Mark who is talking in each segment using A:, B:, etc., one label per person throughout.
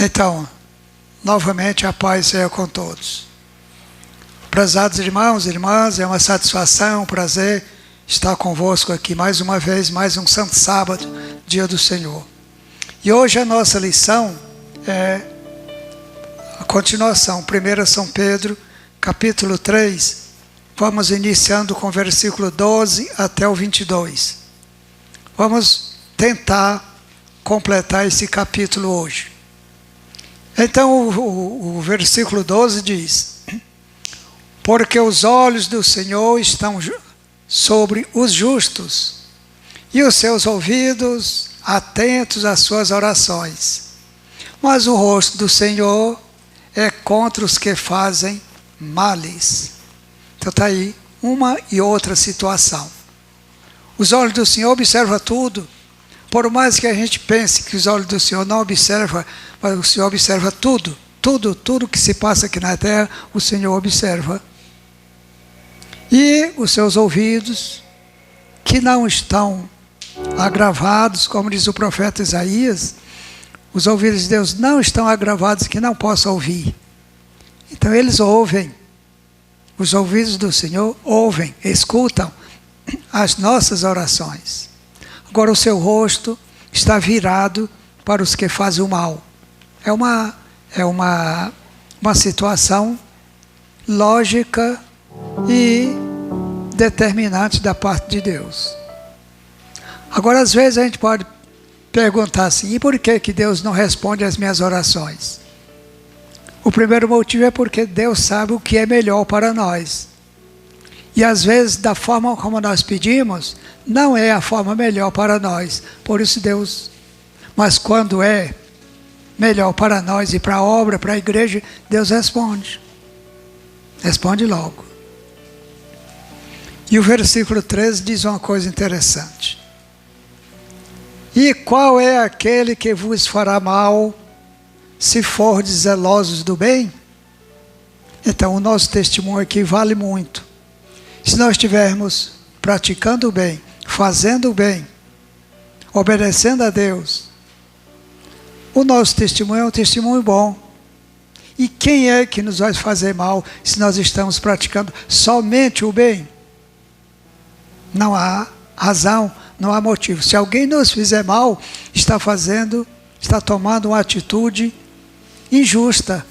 A: Então, novamente a paz seja com todos. Prezados irmãos e irmãs, é uma satisfação, um prazer estar convosco aqui mais uma vez, mais um santo sábado, dia do Senhor. E hoje a nossa lição é a continuação, 1 São Pedro, capítulo 3, vamos iniciando com o versículo 12 até o 22. Vamos tentar completar esse capítulo hoje. Então o versículo 12 diz: porque os olhos do Senhor estão sobre os justos, e os seus ouvidos atentos às suas orações. Mas o rosto do Senhor é contra os que fazem males. Então está aí uma e outra situação. Os olhos do Senhor observam tudo. Por mais que a gente pense que os olhos do Senhor não observam, mas o Senhor observa tudo. Tudo que se passa aqui na terra, o Senhor observa. E os seus ouvidos, que não estão agravados, como diz o profeta Isaías, os ouvidos de Deus não estão agravados que não possam ouvir. Então eles ouvem. Os ouvidos do Senhor ouvem, escutam as nossas orações. Agora o seu rosto está virado para os que fazem o mal. É uma situação lógica e determinante da parte de Deus. Agora, às vezes a gente pode perguntar assim: e por que Deus não responde às minhas orações? O primeiro motivo é porque Deus sabe o que é melhor para nós. E às vezes, da forma como nós pedimos, não é a forma melhor para nós. Por isso Deus... Mas quando é melhor para nós e para a obra, para a igreja, Deus responde. Responde logo. E o versículo 13 diz uma coisa interessante. E qual é aquele que vos fará mal, se fordes zelosos do bem? Então o nosso testemunho aqui vale muito. Se nós estivermos praticando o bem, fazendo o bem, obedecendo a Deus, o nosso testemunho é um testemunho bom. E quem é que nos vai fazer mal se nós estamos praticando somente o bem? Não há razão, não há motivo. Se alguém nos fizer mal, está tomando uma atitude injusta.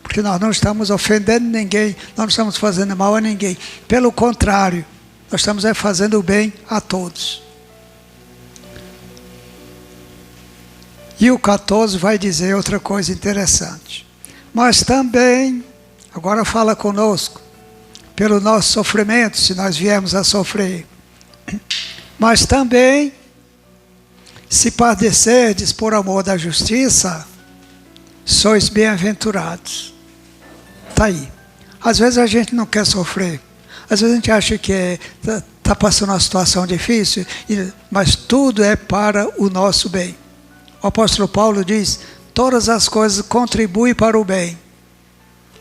A: Porque nós não estamos ofendendo ninguém, nós não estamos fazendo mal a ninguém. Pelo contrário, nós estamos fazendo o bem a todos. E o 14 vai dizer outra coisa interessante. Mas também, agora fala conosco, pelo nosso sofrimento, se nós viemos a sofrer. Mas também, se padecerdes por amor da justiça, sois bem-aventurados. Está aí. Às vezes a gente não quer sofrer. Às vezes a gente acha que está passando uma situação difícil, mas tudo é para o nosso bem. O apóstolo Paulo diz: todas as coisas contribuem para o bem.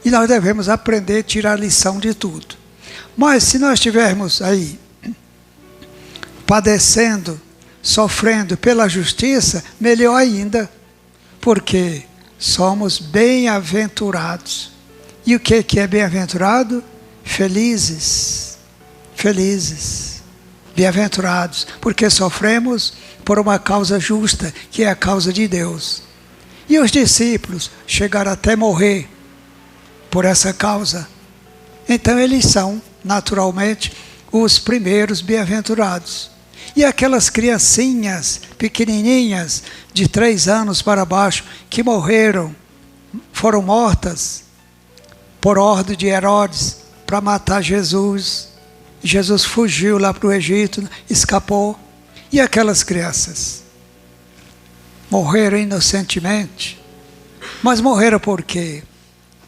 A: E nós devemos aprender a tirar lição de tudo. Mas se nós estivermos aí padecendo, sofrendo pela justiça, melhor ainda, porque somos bem-aventurados. E o que é bem-aventurado? Felizes, bem-aventurados, porque sofremos por uma causa justa, que é a causa de Deus. E os discípulos chegaram até morrer por essa causa. Então eles são, naturalmente, os primeiros bem-aventurados. E aquelas criancinhas pequenininhas, de 3 anos para baixo, que morreram, foram mortas por ordem de Herodes, para matar Jesus. Jesus fugiu lá para o Egito, escapou. E aquelas crianças? Morreram inocentemente. Mas morreram por quê?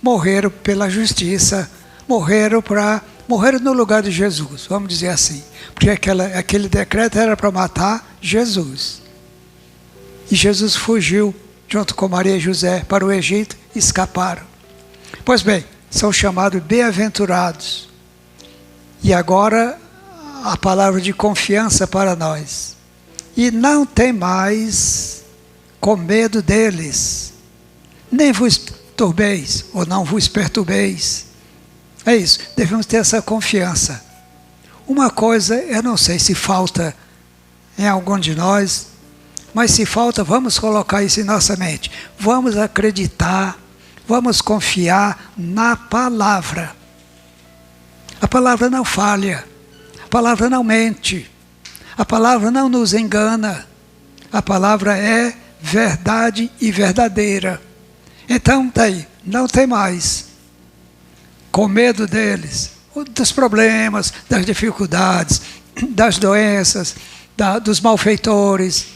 A: Morreram pela justiça. Morreram no lugar de Jesus, vamos dizer assim. Porque aquele decreto era para matar Jesus. E Jesus fugiu, junto com Maria e José, para o Egito e escaparam. Pois bem, são chamados bem-aventurados. E agora, a palavra de confiança para nós. E não tem mais com medo deles. nem vos turbeis, ou não vos perturbeis. É isso, devemos ter essa confiança. Uma coisa, eu não sei se falta em algum de nós, mas se falta, vamos colocar isso em nossa mente. Vamos acreditar, vamos confiar na palavra. A palavra não falha, a palavra não mente, a palavra não nos engana, a palavra é verdade e verdadeira. Então, daí, não tem mais, com medo deles, dos problemas, das dificuldades, das doenças, dos malfeitores,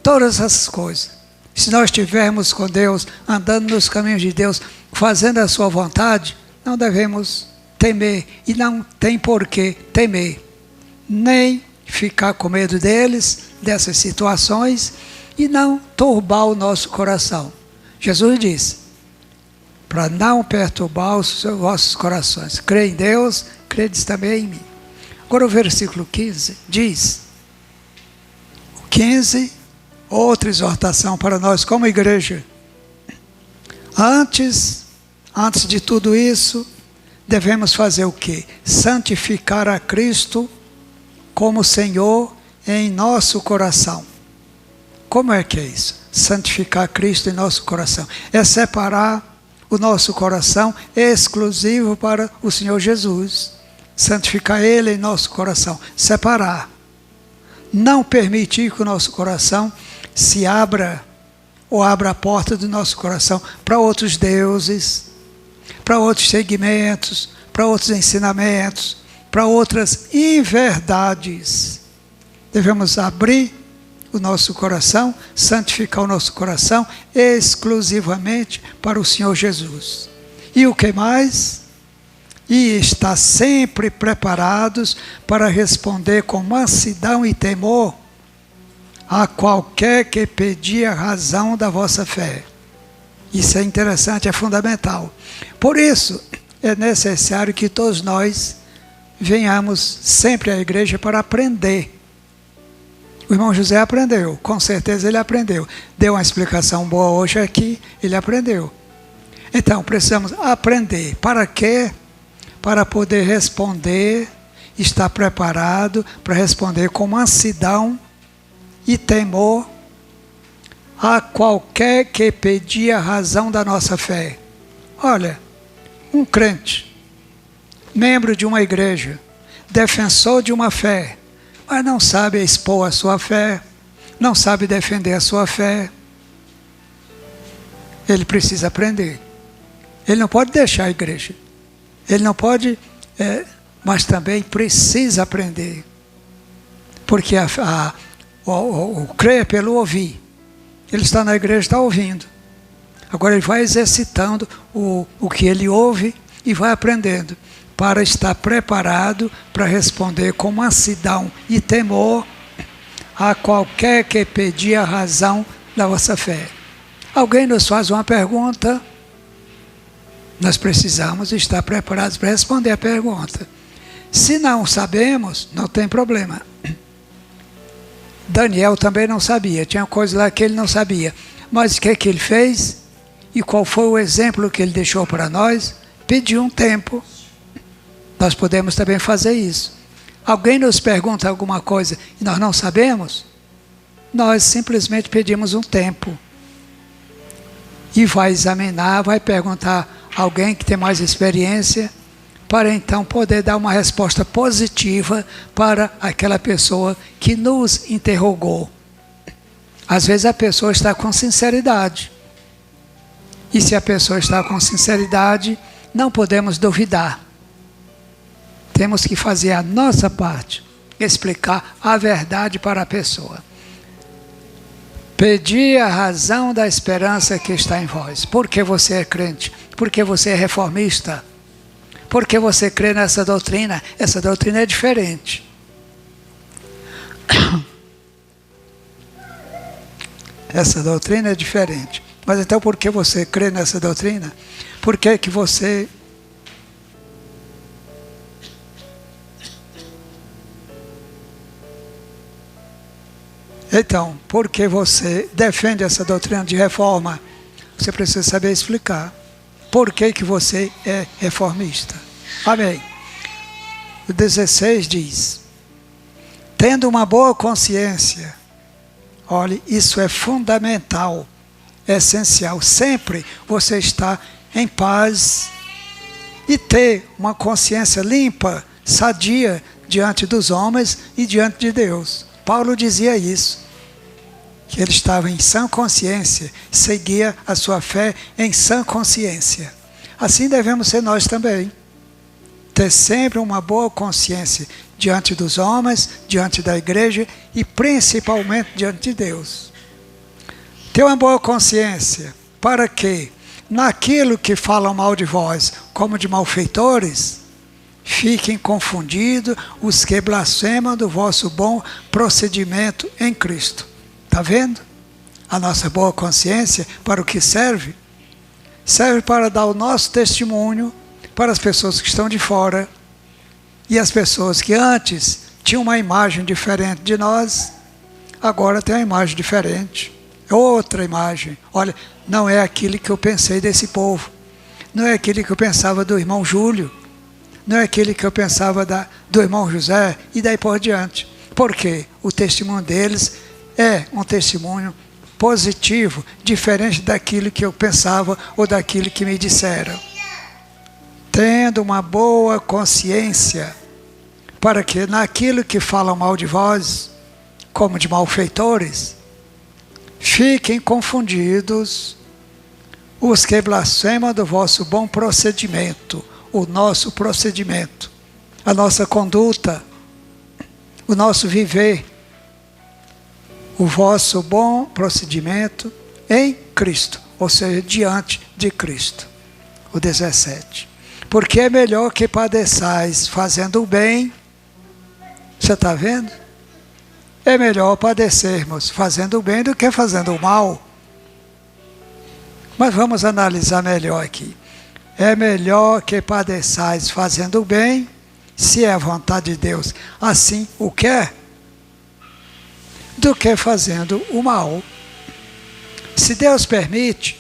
A: todas essas coisas. Se nós estivermos com Deus, andando nos caminhos de Deus, fazendo a sua vontade, não devemos temer, e não tem por que temer, nem ficar com medo deles, dessas situações, e não turbar o nosso coração. Jesus disse, para não perturbar os vossos corações, crê em Deus, credes também em mim. Agora o versículo 15 diz, 15, outra exortação para nós como igreja. Antes de tudo isso, devemos fazer o quê? Santificar a Cristo como Senhor em nosso coração. Como é que é isso? Santificar Cristo em nosso coração. É separar o nosso coração exclusivo para o Senhor Jesus. Santificar Ele em nosso coração. Separar. Não permitir que o nosso coração se abra, ou abra a porta do nosso coração para outros deuses, para outros segmentos, para outros ensinamentos, para outras inverdades. Devemos abrir o nosso coração, santificar o nosso coração exclusivamente para o Senhor Jesus. E o que mais? E estar sempre preparados para responder com mansidão e temor a qualquer que pedir a razão da vossa fé. Isso é interessante, é fundamental. Por isso, é necessário que todos nós venhamos sempre à igreja para aprender. O irmão José aprendeu, com certeza ele aprendeu. Deu uma explicação boa hoje aqui, ele aprendeu. Então, precisamos aprender. Para quê? Para poder responder, estar preparado para responder com mansidão e temor a qualquer que pedir a razão da nossa fé. Olha, um crente, membro de uma igreja, defensor de uma fé, mas não sabe expor a sua fé, não sabe defender a sua fé, ele precisa aprender. Ele não pode deixar a igreja, ele não pode, mas também precisa aprender, porque o crer é pelo ouvir. Ele está na igreja, está ouvindo. Agora ele vai exercitando o que ele ouve e vai aprendendo, para estar preparado para responder com mansidão e temor a qualquer que pedir a razão da vossa fé. Alguém nos faz uma pergunta, nós precisamos estar preparados para responder a pergunta. Se não sabemos, não tem problema. Daniel também não sabia, tinha coisa lá que ele não sabia. Mas o que é que ele fez? E qual foi o exemplo que ele deixou para nós? Pediu um tempo. Nós podemos também fazer isso. Alguém nos pergunta alguma coisa e nós não sabemos? Nós simplesmente pedimos um tempo. E vai examinar, vai perguntar a alguém que tem mais experiência, para então poder dar uma resposta positiva para aquela pessoa que nos interrogou. Às vezes a pessoa está com sinceridade. E se a pessoa está com sinceridade, não podemos duvidar. Temos que fazer a nossa parte, explicar a verdade para a pessoa. Pedir a razão da esperança que está em vós. Por que você é crente? Por que você é reformista? Por que você crê nessa doutrina? Essa doutrina é diferente. Essa doutrina é diferente. Mas então por que você crê nessa doutrina? Por que que você... Então, por que você defende essa doutrina de reforma? você precisa saber explicar por que que você é reformista. Amém. O 16 diz: tendo uma boa consciência. Olhe, isso é fundamental, é essencial. Sempre você está em paz e ter uma consciência limpa, sadia, diante dos homens e diante de Deus. Paulo dizia isso, que ele estava em sã consciência, seguia a sua fé em sã consciência. Assim devemos ser nós também. Ter sempre uma boa consciência diante dos homens, diante da igreja e principalmente diante de Deus. Ter uma boa consciência para que, naquilo que falam mal de vós, como de malfeitores, fiquem confundidos os que blasfemam do vosso bom procedimento em Cristo. Está vendo? A nossa boa consciência, para o que serve? Serve para dar o nosso testemunho para as pessoas que estão de fora. E as pessoas que antes tinham uma imagem diferente de nós, agora tem uma imagem diferente. É outra imagem. Olha, não é aquilo que eu pensei desse povo. Não é aquilo que eu pensava do irmão Júlio. Não é aquilo que eu pensava do irmão José e daí por diante. Por quê? O testemunho deles é um testemunho positivo, diferente daquilo que eu pensava ou daquilo que me disseram. Tendo uma boa consciência, para que naquilo que falam mal de vós, como de malfeitores, fiquem confundidos os que blasfemam do vosso bom procedimento, o nosso procedimento, a nossa conduta, o nosso viver, o vosso bom procedimento em Cristo, ou seja, diante de Cristo. O 17. Porque é melhor que padeçais fazendo o bem. Você está vendo? É melhor padecermos fazendo o bem do que fazendo o mal. Mas vamos analisar melhor aqui. É melhor que padeçais fazendo o bem, se é a vontade de Deus, assim o quer, do que fazendo o mal. Se Deus permite,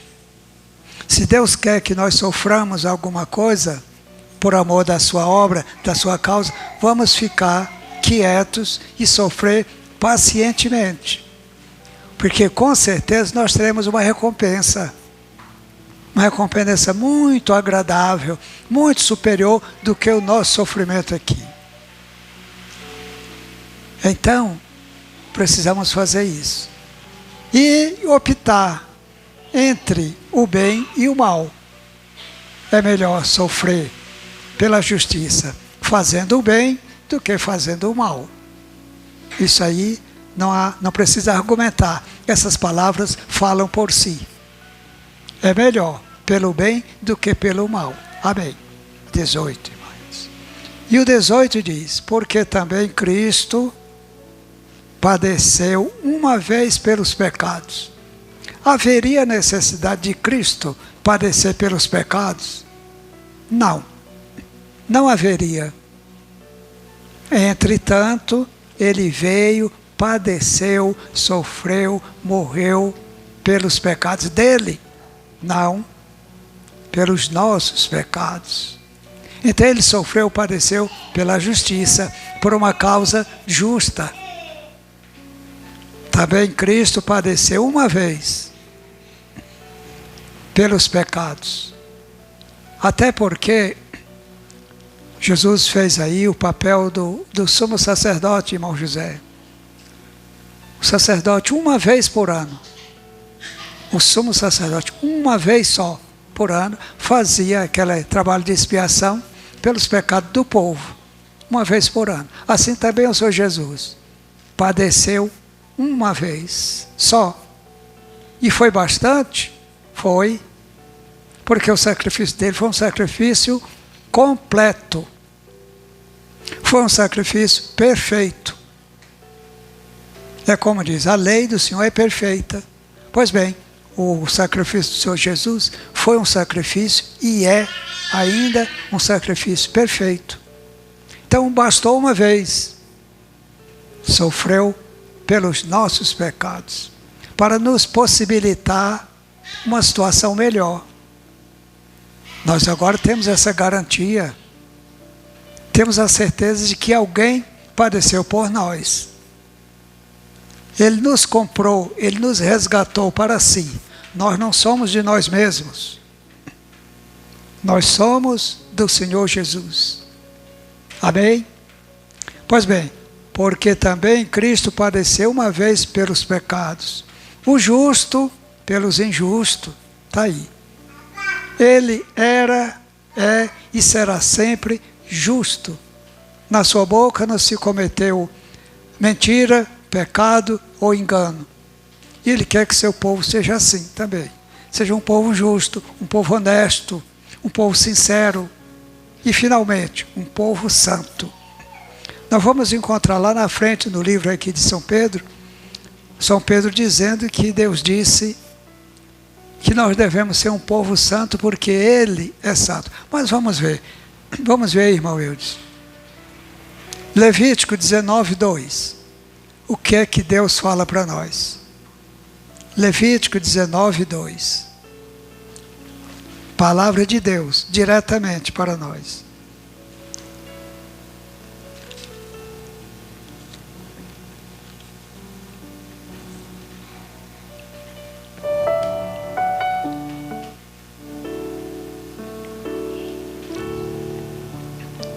A: se Deus quer que nós soframos alguma coisa, por amor da sua obra, da sua causa, vamos ficar quietos e sofrer pacientemente. Porque com certeza nós teremos uma recompensa muito agradável, muito superior do que o nosso sofrimento aqui. Então, precisamos fazer isso. E optar entre o bem e o mal. É melhor sofrer pela justiça fazendo o bem do que fazendo o mal. Isso aí não precisa argumentar. Essas palavras falam por si. É melhor pelo bem do que pelo mal. Amém. 18, irmãos. E o 18 diz: porque também Cristo padeceu uma vez pelos pecados. Haveria necessidade de Cristo padecer pelos pecados? Não. Não haveria. Entretanto, ele veio, padeceu, sofreu, morreu pelos pecados dele. Não, pelos nossos pecados. Então ele sofreu, padeceu pela justiça, por uma causa justa. Também Cristo padeceu uma vez pelos pecados. Até porque Jesus fez aí o papel do sumo sacerdote, irmão José. O sacerdote uma vez por ano. O sumo sacerdote, uma vez só por ano, fazia aquele trabalho de expiação pelos pecados do povo, uma vez por ano. Assim também o Senhor Jesus padeceu uma vez só. E foi bastante? Foi, porque o sacrifício dele foi um sacrifício completo. Foi um sacrifício perfeito. É como diz, a lei do Senhor é perfeita. Pois bem, o sacrifício do Senhor Jesus foi um sacrifício e é ainda um sacrifício perfeito. Então bastou uma vez. Sofreu pelos nossos pecados, para nos possibilitar uma situação melhor. Nós agora temos essa garantia, temos a certeza de que alguém padeceu por nós. Ele nos comprou, Ele nos resgatou para si. Nós não somos de nós mesmos. Nós somos do Senhor Jesus. Amém? Pois bem, porque também Cristo padeceu uma vez pelos pecados, o justo pelos injustos. Está aí. Ele era, é e será sempre justo. Na sua boca não se cometeu mentira, pecado ou engano. E Ele quer que seu povo seja assim também. Seja um povo justo, um povo honesto, um povo sincero e, finalmente, um povo santo. Nós vamos encontrar lá na frente, no livro aqui de São Pedro dizendo que Deus disse que nós devemos ser um povo santo porque Ele é santo. Mas vamos ver aí, irmão Eudes. Levítico 19:2. O que é que Deus fala para nós? Levítico 19:2. Palavra de Deus, diretamente para nós.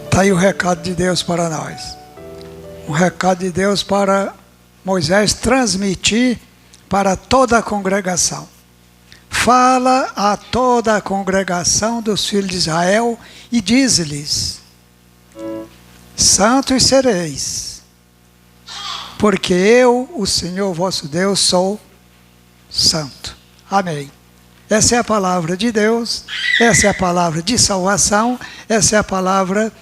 A: Está aí o recado de Deus para nós. Um recado de Deus para Moisés transmitir para toda a congregação. Fala a toda a congregação dos filhos de Israel e diz-lhes: santos sereis, porque eu, o Senhor vosso Deus, sou santo. Amém. Essa é a palavra de Deus, essa é a palavra de salvação, essa é a palavra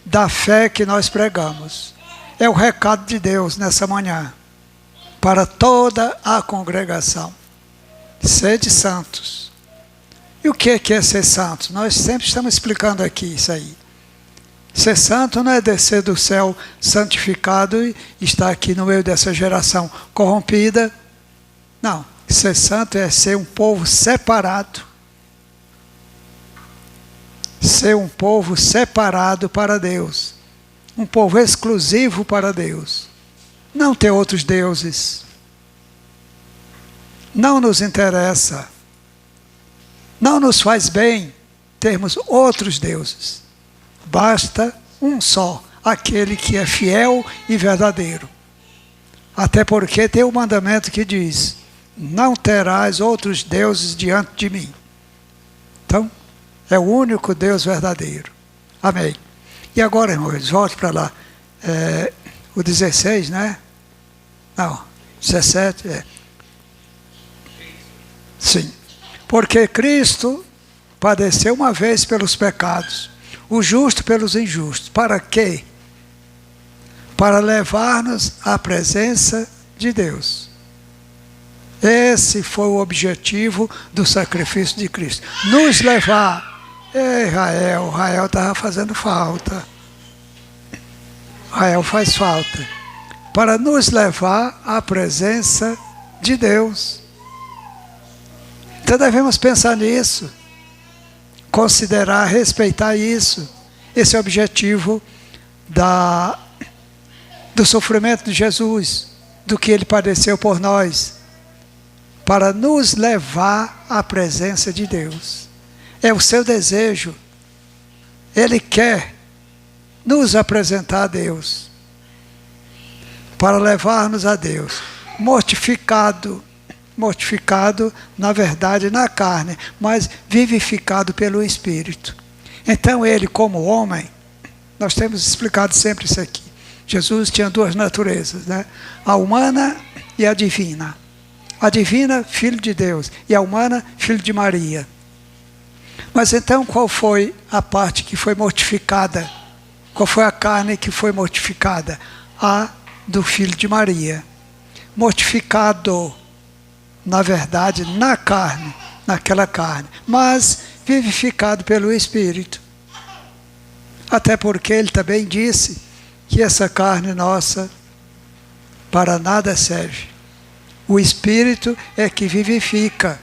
A: da fé que nós pregamos. É o recado de Deus nessa manhã, para toda a congregação. Sede santos. E o que é ser santo? Nós sempre estamos explicando aqui isso aí. Ser santo não é descer do céu santificado e estar aqui no meio dessa geração corrompida. Não, ser santo é ser um povo separado. Ser um povo separado para Deus. Um povo exclusivo para Deus. Não ter outros deuses. Não nos interessa. Não nos faz bem termos outros deuses. Basta um só, aquele que é fiel e verdadeiro. Até porque tem um mandamento que diz: não terás outros deuses diante de mim. Então, é o único Deus verdadeiro. Amém. E agora, irmãos, volte para lá. O 16, né? Não, 17, Sim. Porque Cristo padeceu uma vez pelos pecados, o justo pelos injustos. Para quê? Para levar-nos à presença de Deus. Esse foi o objetivo do sacrifício de Cristo. Nos levar. Israel estava fazendo falta. Israel faz falta. Para nos levar à presença de Deus. Então devemos pensar nisso. Considerar, respeitar isso. Esse é o objetivo do sofrimento de Jesus, do que Ele padeceu por nós, para nos levar à presença de Deus. É o seu desejo. Ele quer nos apresentar a Deus, para levar-nos a Deus, mortificado, na verdade, na carne, mas vivificado pelo Espírito. Então ele, como homem, nós temos explicado sempre isso aqui. Jesus tinha duas naturezas, né? A humana e a divina. A divina, filho de Deus, e a humana, filho de Maria. Mas então qual foi a parte que foi mortificada? Qual foi a carne que foi mortificada? A do filho de Maria. Mortificado, na verdade, na carne, naquela carne, mas vivificado pelo Espírito. Até porque ele também disse que essa carne nossa para nada serve. O Espírito é que vivifica.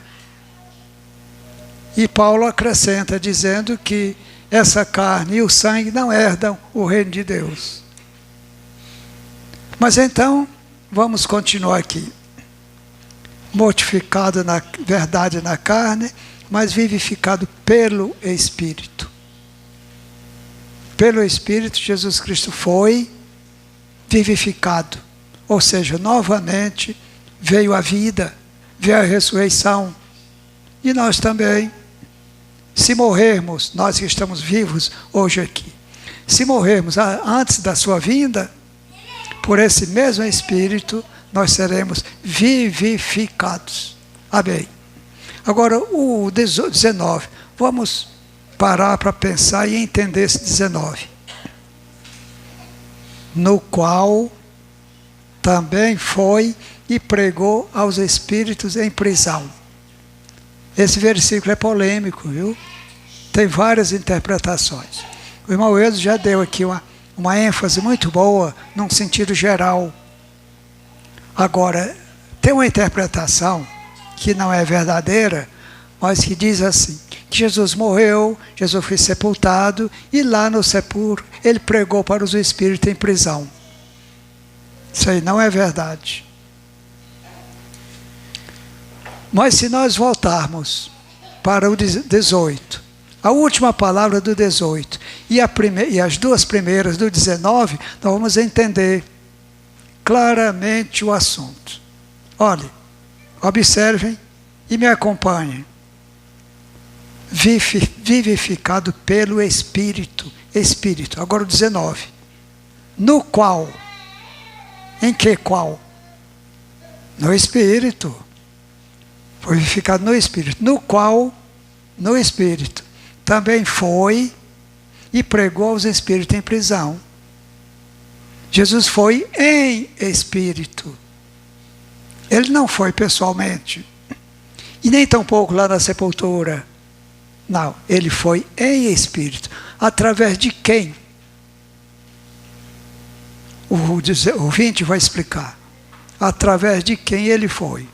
A: E Paulo acrescenta dizendo que essa carne e o sangue não herdam o reino de Deus. Mas então, vamos continuar aqui. Mortificado na verdade na carne, mas vivificado pelo Espírito. Pelo Espírito, Jesus Cristo foi vivificado. Ou seja, novamente veio a vida, veio a ressurreição. E nós também, se morrermos, nós que estamos vivos hoje aqui, se morrermos antes da sua vinda, por esse mesmo Espírito, nós seremos vivificados. Amém. Agora, o 19. Vamos parar para pensar e entender esse 19. No qual também foi e pregou aos espíritos em prisão. Esse versículo é polêmico, viu? Tem várias interpretações. O irmão Eudes já deu aqui uma ênfase muito boa, num sentido geral. Agora, tem uma interpretação que não é verdadeira, mas que diz assim, que Jesus morreu, Jesus foi sepultado, e lá no sepulcro ele pregou para os espíritos em prisão. Isso aí não é verdade. Mas se nós voltarmos para o 18, a última palavra do 18 e as duas primeiras do 19, nós vamos entender claramente o assunto. Olhem, observem e me acompanhem. Vivificado pelo Espírito. Espírito. Agora o 19. No qual? Em que qual? No Espírito. Foi vivificado no Espírito. No qual? No Espírito. Também foi e pregou aos espíritos em prisão. Jesus foi em Espírito. Ele não foi pessoalmente. E nem tampouco lá na sepultura. Não, ele foi em Espírito. Através de quem? O 20 vai explicar. Através de quem ele foi.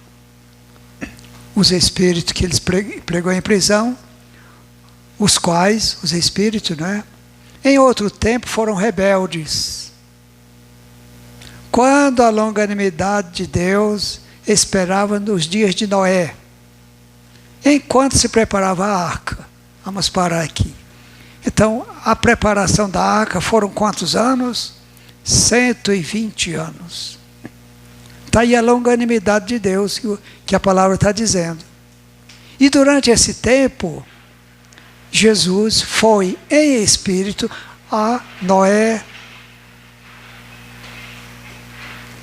A: Os espíritos que ele pregou em prisão, os quais, os espíritos, né? Em outro tempo foram rebeldes. Quando a longanimidade de Deus esperava nos dias de Noé, enquanto se preparava a arca. Vamos parar aqui. Então, a preparação da arca foram quantos anos? 120 anos. Está aí a longanimidade de Deus que a palavra está dizendo. E durante esse tempo, Jesus foi em espírito a Noé.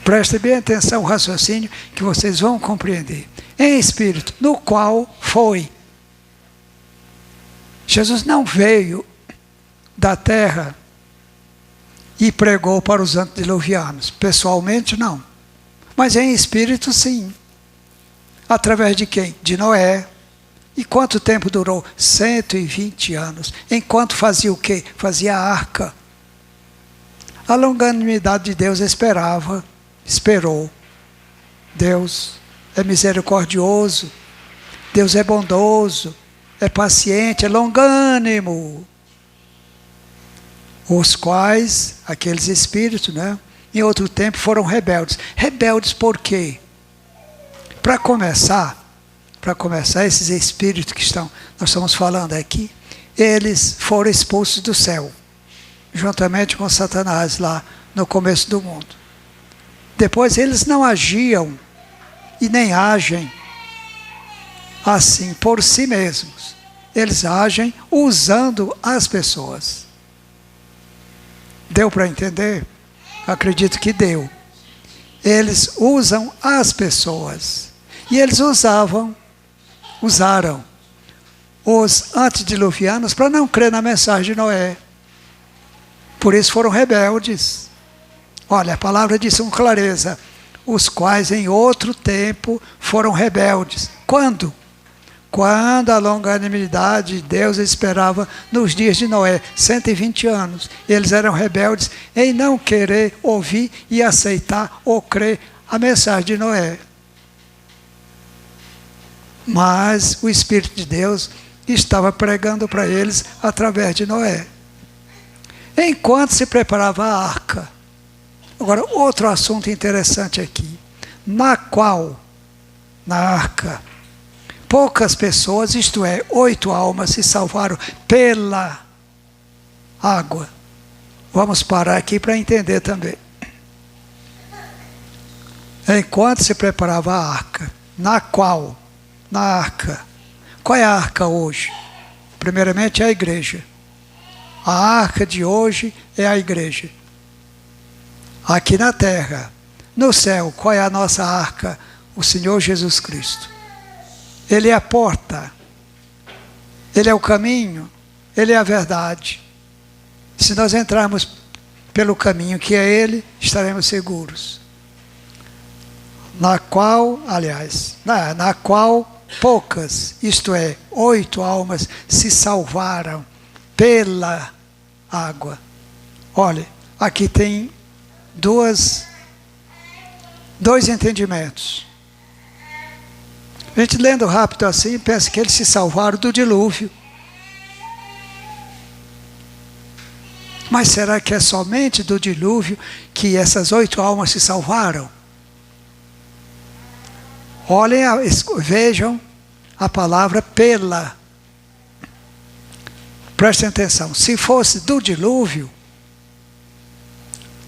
A: Prestem bem atenção ao raciocínio que vocês vão compreender. Em espírito, no qual foi. Jesus não veio da terra e pregou para os antediluvianos. Pessoalmente, não. Mas em espírito, sim. Através de quem? De Noé. E quanto tempo durou? 120 anos. Enquanto fazia o quê? Fazia a arca. A longanimidade de Deus esperou. Deus é misericordioso, Deus é bondoso, é paciente, é longânimo. Os quais, aqueles espíritos, né, em outro tempo foram rebeldes. Rebeldes por quê? Para começar, esses espíritos que nós estamos falando aqui, eles foram expulsos do céu, juntamente com Satanás lá no começo do mundo. Depois eles não agiam e nem agem assim por si mesmos. Eles agem usando as pessoas. Deu para entender? Acredito que deu. Eles usam as pessoas. E eles usaram os antediluvianos para não crer na mensagem de Noé. Por isso foram rebeldes. Olha, a palavra diz com clareza, os quais em outro tempo foram rebeldes. Quando? Quando a longanimidade de Deus esperava nos dias de Noé, 120 anos. Eles eram rebeldes em não querer ouvir e aceitar ou crer a mensagem de Noé. Mas o Espírito de Deus, e estava pregando para eles através de Noé. Enquanto se preparava a arca. Agora, outro assunto interessante aqui. Na arca, poucas pessoas, isto é, 8 almas se salvaram pela água. Vamos parar aqui para entender também. Enquanto se preparava a arca, na arca. Qual é a arca hoje? Primeiramente é a igreja. A arca de hoje é a igreja. Aqui na terra, no céu, qual é a nossa arca? O Senhor Jesus Cristo. Ele é a porta. Ele é o caminho. Ele é a verdade. Se nós entrarmos pelo caminho que é Ele, estaremos seguros. Na qual poucas, isto é, 8 almas se salvaram pela água. Olha, aqui tem dois entendimentos. A gente lendo rápido assim, pensa que eles se salvaram do dilúvio. Mas será que é somente do dilúvio que essas 8 almas se salvaram? Olhem, vejam a palavra pela. Prestem atenção. Se fosse do dilúvio,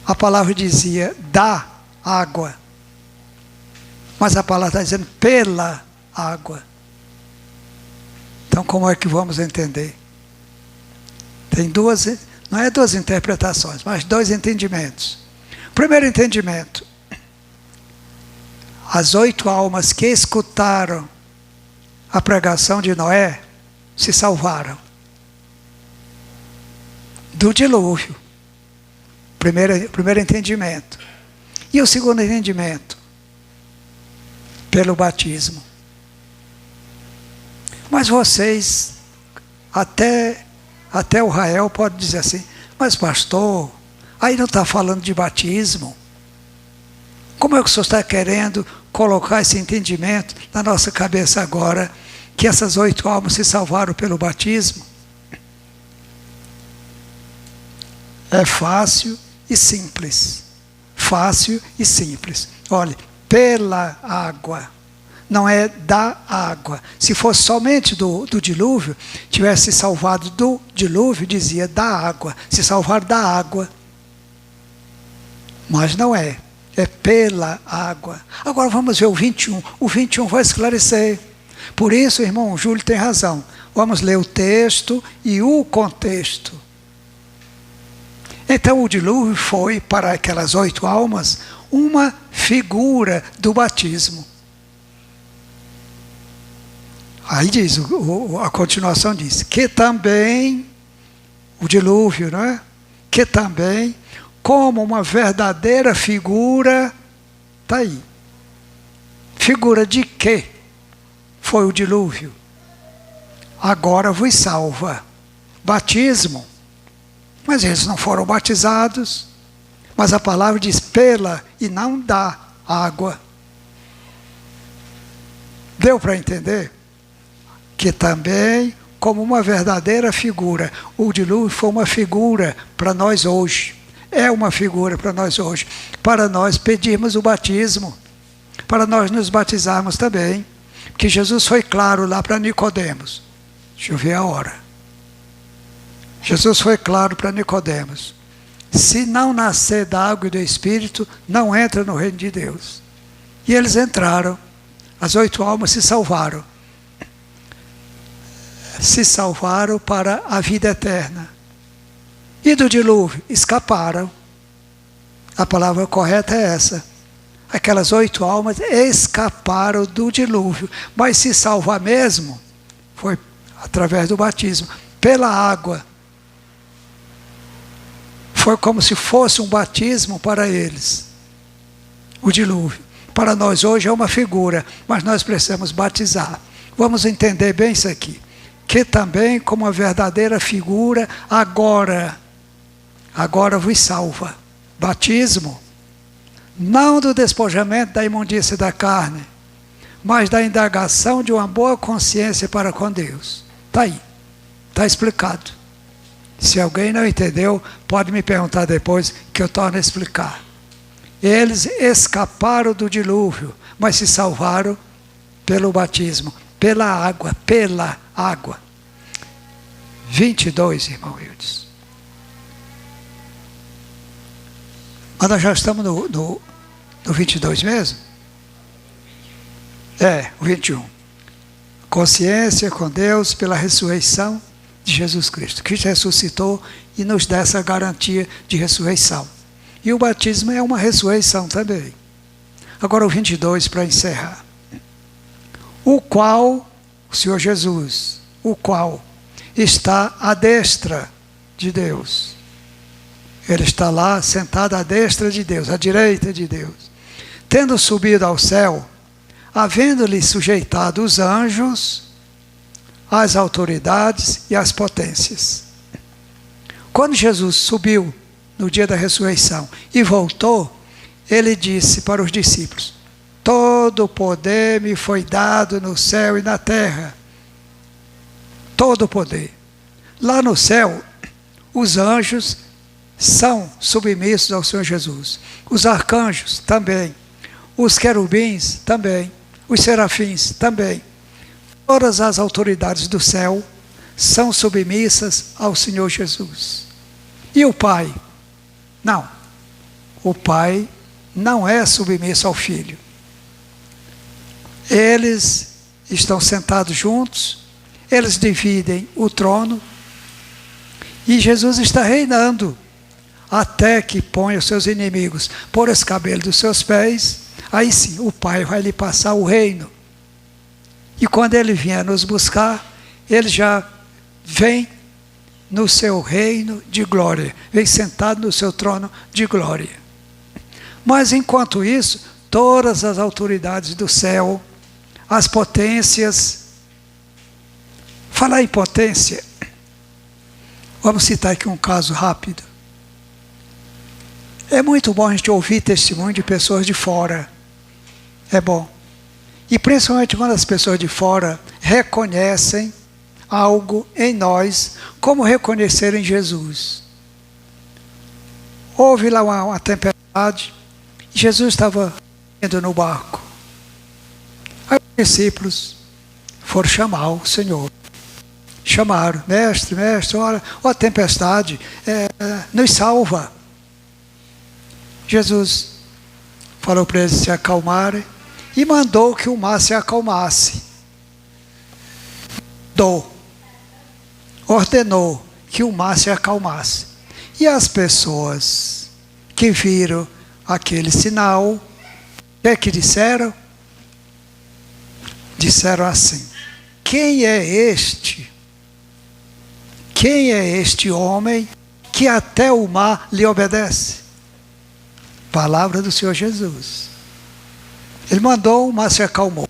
A: a palavra dizia da água. Mas a palavra está dizendo pela água. Então, como é que vamos entender? Tem não é 2 interpretações, mas 2 entendimentos. Primeiro entendimento. As 8 almas que escutaram a pregação de Noé se salvaram do dilúvio. Primeiro entendimento. E o segundo entendimento? Pelo batismo. Mas vocês, até o Rael pode dizer assim, mas pastor, aí não está falando de batismo. Como é que o senhor está querendo colocar esse entendimento na nossa cabeça agora, que essas 8 almas se salvaram pelo batismo? É fácil e simples. Fácil e simples. Olha, pela água. Não é da água. Se fosse somente do dilúvio, tivesse salvado do dilúvio, dizia da água. Se salvar da água. Mas não é. É pela água. Agora vamos ver o 21. O 21 vai esclarecer. Por isso, irmão Júlio tem razão. Vamos ler o texto e o contexto. Então o dilúvio foi para aquelas 8 almas uma figura do batismo. Aí diz, a continuação diz, que também, o dilúvio, não é? Que também, como uma verdadeira figura, está aí. Figura de quê? Foi o dilúvio. Agora vos salva. Batismo. Mas eles não foram batizados. Mas a palavra diz pela e não da água. Deu para entender? Que também, como uma verdadeira figura, o dilúvio foi uma figura para nós hoje. É uma figura para nós hoje. Para nós pedirmos o batismo. Para nós nos batizarmos também. Porque Jesus foi claro lá para Nicodemos. Deixa eu ver a hora. Jesus foi claro para Nicodemos. Se não nascer da água e do Espírito, não entra no reino de Deus. E eles entraram. As 8 almas se salvaram. Se salvaram para a vida eterna. E do dilúvio? Escaparam. A palavra correta é essa. Aquelas 8 almas escaparam do dilúvio. Mas se salvar mesmo, foi através do batismo, pela água. Foi como se fosse um batismo para eles. O dilúvio. Para nós hoje é uma figura, mas nós precisamos batizar. Vamos entender bem isso aqui. Que também, como uma verdadeira figura, agora vos salva. Batismo, não do despojamento da imundícia da carne, mas da indagação de uma boa consciência para com Deus. Está aí, está explicado. Se alguém não entendeu, pode me perguntar depois, que eu torno a explicar. Eles escaparam do dilúvio, mas se salvaram pelo batismo, pela água, 22, irmão Wildes. Mas nós já estamos no 22 mesmo? O 21. Consciência com Deus pela ressurreição de Jesus Cristo. Cristo ressuscitou e nos dá essa garantia de ressurreição. E o batismo é uma ressurreição também. Agora o 22 para encerrar. O qual, o Senhor Jesus, o qual está à destra de Deus. Ele está lá sentado à destra de Deus, à direita de Deus. Tendo subido ao céu, havendo-lhe sujeitado os anjos, as autoridades e as potências. Quando Jesus subiu no dia da ressurreição e voltou, ele disse para os discípulos: todo o poder me foi dado no céu e na terra. Todo o poder. Lá no céu, os anjos são submissos ao Senhor Jesus. Os arcanjos também. Os querubins também. Os serafins também. Todas as autoridades do céu são submissas ao Senhor Jesus. E o Pai? Não. O Pai não é submisso ao Filho. Eles estão sentados juntos, eles dividem o trono, e Jesus está reinando, até que põe os seus inimigos por escabelo dos seus pés. Aí sim, o Pai vai lhe passar o reino. E quando ele vier nos buscar, ele já vem no seu reino de glória, vem sentado no seu trono de glória. Mas enquanto isso, todas as autoridades do céu, as potências, falar em potência, vamos citar aqui um caso rápido. É muito bom a gente ouvir testemunho de pessoas de fora. É bom. E principalmente quando as pessoas de fora reconhecem algo em nós, como reconheceram em Jesus. Houve lá uma tempestade, e Jesus estava indo no barco. Aí os discípulos foram chamar o Senhor. Chamaram: mestre, olha, a tempestade, nos salva. Jesus falou para eles se acalmarem e mandou que o mar se acalmasse. Ordenou que o mar se acalmasse. E as pessoas que viram aquele sinal, o que é que disseram? Disseram assim: quem é este? Quem é este homem que até o mar lhe obedece? Palavra do Senhor Jesus. Ele mandou, o mar se acalmou.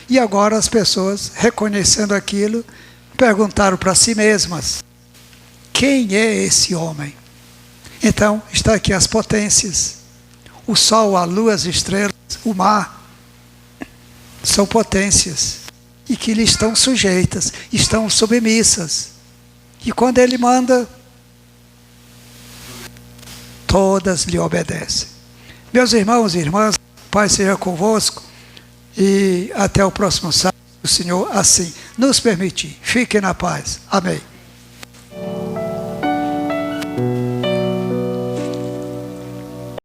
A: E agora as pessoas, reconhecendo aquilo, perguntaram para si mesmas: quem é esse homem? Então, está aqui as potências. O sol, a lua, as estrelas, o mar, são potências. E que lhe estão sujeitas, estão submissas. E quando ele manda, todas lhe obedecem. Meus irmãos e irmãs, Pai seja convosco, e até o próximo sábado, o Senhor assim nos permitir. Fiquem na paz. Amém.